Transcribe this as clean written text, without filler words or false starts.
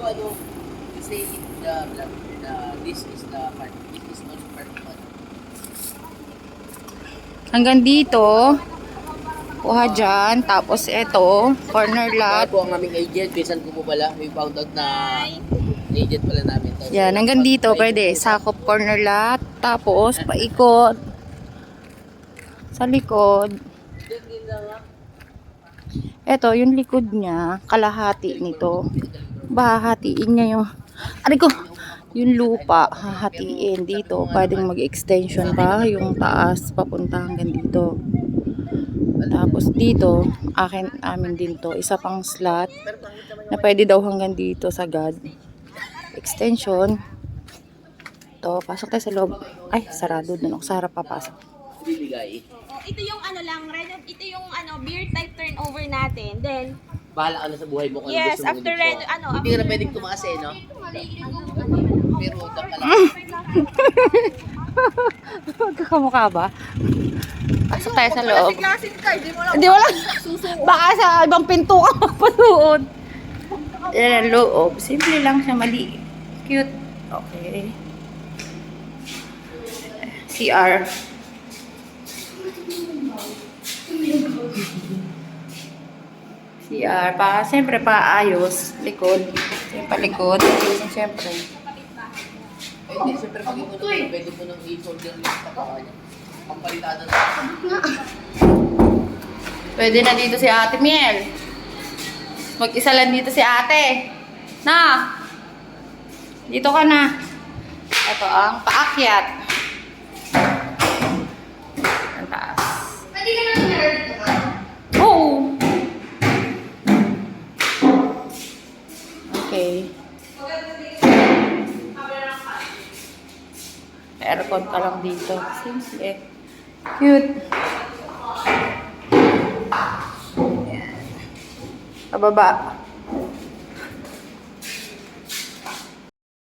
ano, say this is the part. This is also part of ano. Hanggang dito. Kuha dyan. Tapos ito, corner lot. Ako ang aming agent, pinsan ko po pala, may found out na agent pala namin. Tapos, Yan, hanggang dito pwede. Sakop corner lot. Tapos, paikot. Sa likod. Ito, yung likod niya, kalahati nito. Hahatiin niya yung, ano ko, yung lupa, hahatiin dito. Pwedeng mag-extension pa, yung taas, papunta hanggang dito. Tapos dito, amin din to. Isa pang slot na pwede daw hanggang dito sa God. Extension. To, pasok tayo sa loob. Ay, sarado dun. Sa harap papasok. bibigay. Ito yung ano lang, ito yung ano, beer type turnover natin. Then, Bahala ka na sa buhay mo kung ano yes, gusto mo after dito. ano, Hindi ka na pwedeng tumaas eh, no? Pero utang ka lang. Magkakamukha ba? Pasok tayo sa loob. klasin ka, hindi mo lang Hindi wala. Baka sa ibang pinto ka magpasuot. Yan ang loob. Simple lang siya, mali. Cute. Okay. CR. CR. Siyempre paayos. Likod. Siyempre likod. Siyempre. Eh, hindi, siyempre pag ito na pwede mo nang i-solder yung pagkaka niya. Pampalitada na. Pwede na dito si Ate Miel. Mag-isa lang dito si Ate. Na! Dito ka na. Ito ang paakyat. Ang taas. Pwede ka nang nerd. Oo! Okay. Aircon ka lang dito. Simple. Cute. Ayan. Pababa.